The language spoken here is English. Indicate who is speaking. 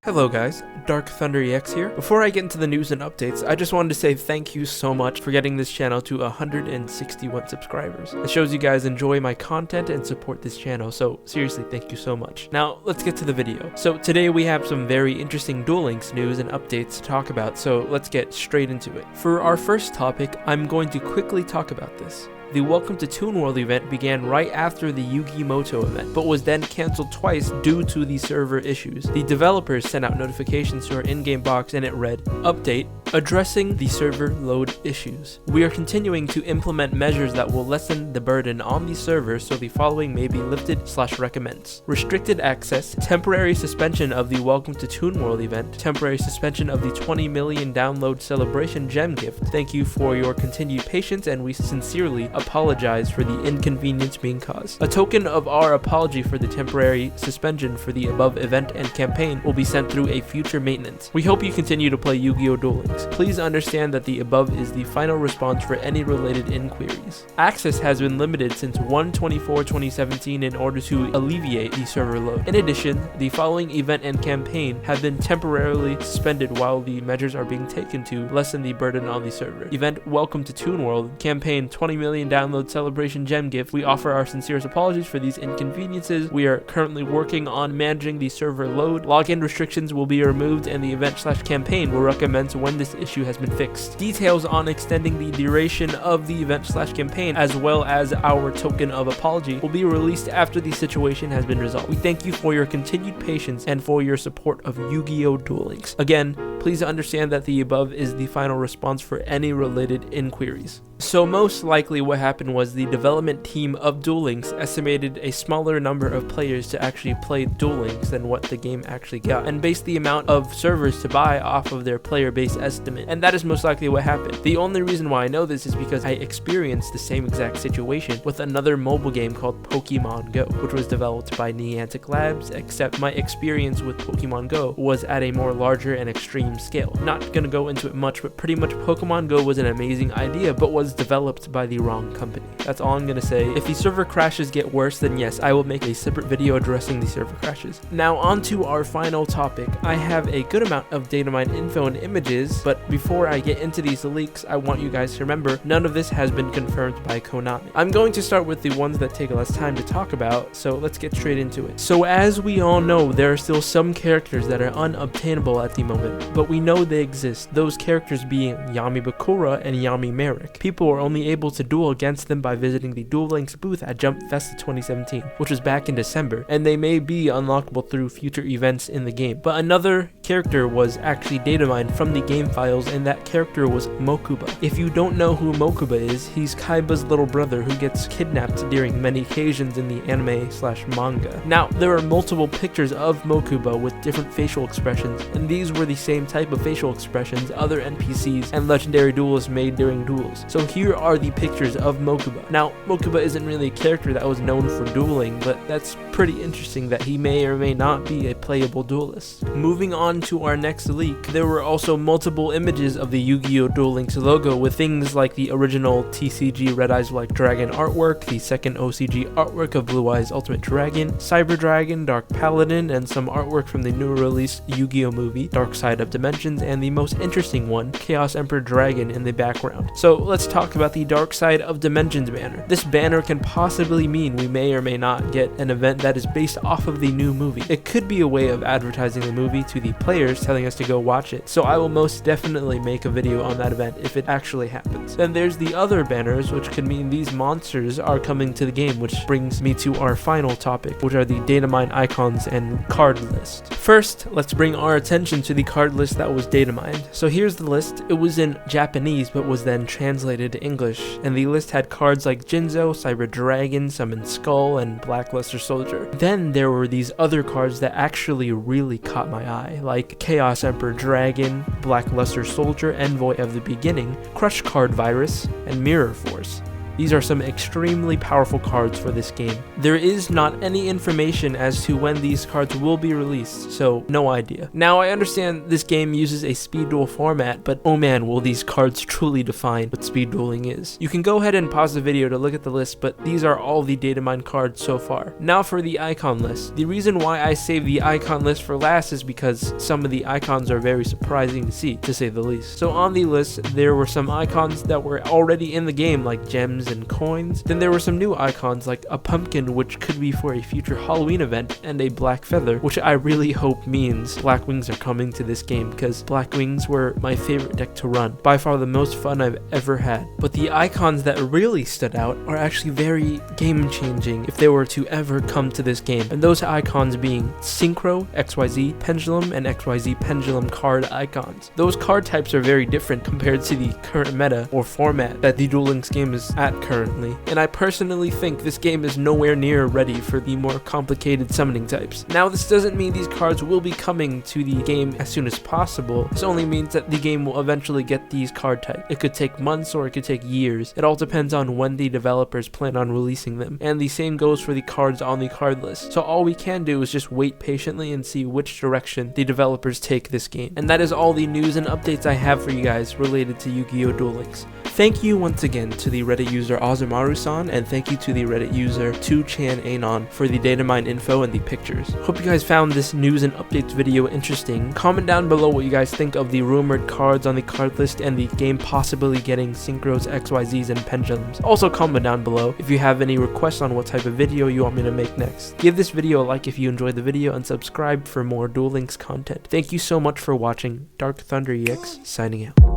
Speaker 1: Hello guys, Dark Thunder EX here. Before I get into the news and updates, I just wanted to say thank you so much for getting this channel to 161 subscribers. It shows you guys enjoy my content and support this channel, so seriously, thank you so much. Now, let's get to the video. So today we have some very interesting Duel Links news and updates to talk about, so let's get straight into it. For our first topic, I'm going to quickly talk about this. The Welcome to Toon World event began right after the YuGiOh event, but was then cancelled twice due to the server issues. The developers sent out notifications to our in-game box and it read, Update, addressing the server load issues. We are continuing to implement measures that will lessen the burden on the server, so the following may be lifted/recommends. Restricted access, temporary suspension of the Welcome to Toon World event, temporary suspension of the 20 million download celebration gem gift. Thank you for your continued patience and we sincerely apologize for the inconvenience being caused. A token of our apology for the temporary suspension for the above event and campaign will be sent through a future maintenance. We hope you continue to play Yu-Gi-Oh! Duel Links. Please understand that the above is the final response for any related inquiries. Access has been limited since 1/24/2017 in order to alleviate the server load. In addition, the following event and campaign have been temporarily suspended while the measures are being taken to lessen the burden on the server. Event Welcome to Toon World, campaign 20 million download celebration gem gift. We offer our sincerest apologies for these inconveniences. We are currently working on managing the server load. Login restrictions will be removed and the event/campaign will recommence when this issue has been fixed. Details on extending the duration of the event/campaign as well as our token of apology will be released after the situation has been resolved. We thank you for your continued patience and for your support of Yu-Gi-Oh! Duel Links. Again, please understand that the above is the final response for any related inquiries. So most likely what happened was the development team of Duel Links estimated a smaller number of players to actually play Duel Links than what the game actually got, and based the amount of servers to buy off of their player base estimate, and that is most likely what happened. The only reason why I know this is because I experienced the same exact situation with another mobile game called Pokemon Go, which was developed by Niantic Labs, except my experience with Pokemon Go was at a more larger and extreme scale. Not gonna go into it much, but pretty much Pokemon Go was an amazing idea, but was developed by the wrong company. That's all I'm gonna say. If the server crashes get worse, then yes, I will make a separate video addressing the server crashes. Now on to our final topic. I have a good amount of data mine info and images, but before I get into these leaks, I want you guys to remember none of this has been confirmed by Konami. I'm going to start with the ones that take less time to talk about, so let's get straight into it. So as we all know, there are still some characters that are unobtainable at the moment, but we know they exist, those characters being Yami Bakura and Yami Merrick. People were only able to duel against them by visiting the Duel Links booth at Jump Festa 2017, which was back in December, and they may be unlockable through future events in the game. But another character was actually data mined from the game files, and that character was Mokuba. If you don't know who Mokuba is, he's Kaiba's little brother who gets kidnapped during many occasions in the anime/manga. Now, there are multiple pictures of Mokuba with different facial expressions, and these were the same type of facial expressions other NPCs and legendary duelists made during duels. So here are the pictures of Mokuba. Now, Mokuba isn't really a character that was known for dueling, but that's pretty interesting that he may or may not be a playable duelist. Moving on to our next leak, there were also multiple images of the Yu-Gi-Oh! Duel Links logo with things like the original TCG Red Eyes Black Dragon artwork, the second OCG artwork of Blue Eyes Ultimate Dragon, Cyber Dragon, Dark Paladin, and some artwork from the new released Yu-Gi-Oh! Movie, Dark Side of Dimensions, and the most interesting one, Chaos Emperor Dragon in the background. So let's talk about the Dark Side of Dimensions banner. This banner can possibly mean we may or may not get an event that is based off of the new movie. It could be a way of advertising the movie to the players, telling us to go watch it. So I will most definitely make a video on that event if it actually happens. Then there's the other banners, which could mean these monsters are coming to the game, which brings me to our final topic, which are the data mine icons and card list. First, let's bring our attention to the card list that was data mined. So here's the list. It was in Japanese, but was then translated to English, and the list had cards like Jinzo, Cyber Dragon, Summon Skull, and Black Luster Soldier. Then there were these other cards that actually really caught my eye, like Chaos Emperor Dragon, Black Luster Soldier, Envoy of the Beginning, Crush Card Virus, and Mirror Force. These are some extremely powerful cards for this game. There is not any information as to when these cards will be released, so no idea. Now I understand this game uses a speed duel format, but oh man, will these cards truly define what speed dueling is. You can go ahead and pause the video to look at the list, but these are all the data mine cards so far. Now for the icon list. The reason why I save the icon list for last is because some of the icons are very surprising to see, to say the least. So on the list, there were some icons that were already in the game, like gems and coins. Then there were some new icons like a pumpkin, which could be for a future Halloween event, and a black feather, which I really hope means black wings are coming to this game, because black wings were my favorite deck to run. By far the most fun I've ever had. But the icons that really stood out are actually very game changing if they were to ever come to this game. And those icons being Synchro, XYZ, Pendulum, and XYZ Pendulum card icons. Those card types are very different compared to the current meta or format that the Duel Links game is at currently. And I personally think this game is nowhere near ready for the more complicated summoning types. Now this doesn't mean these cards will be coming to the game as soon as possible. This only means that the game will eventually get these card types. It could take months or it could take years. It all depends on when the developers plan on releasing them. And the same goes for the cards on the card list. So all we can do is just wait patiently and see which direction the developers take this game. And that is all the news and updates I have for you guys related to Yu-Gi-Oh! Duel Links. Thank you once again to the Reddit user Ozumaru-san, and thank you to the Reddit user 2chananon for the datamine info and the pictures. Hope you guys found this news and updates video interesting. Comment down below what you guys think of the rumored cards on the card list and the game possibly getting Synchros, XYZs, and Pendulums. Also comment down below if you have any requests on what type of video you want me to make next. Give this video a like if you enjoyed the video, and subscribe for more Duel Links content. Thank you so much for watching. Dark Thunder EX signing out.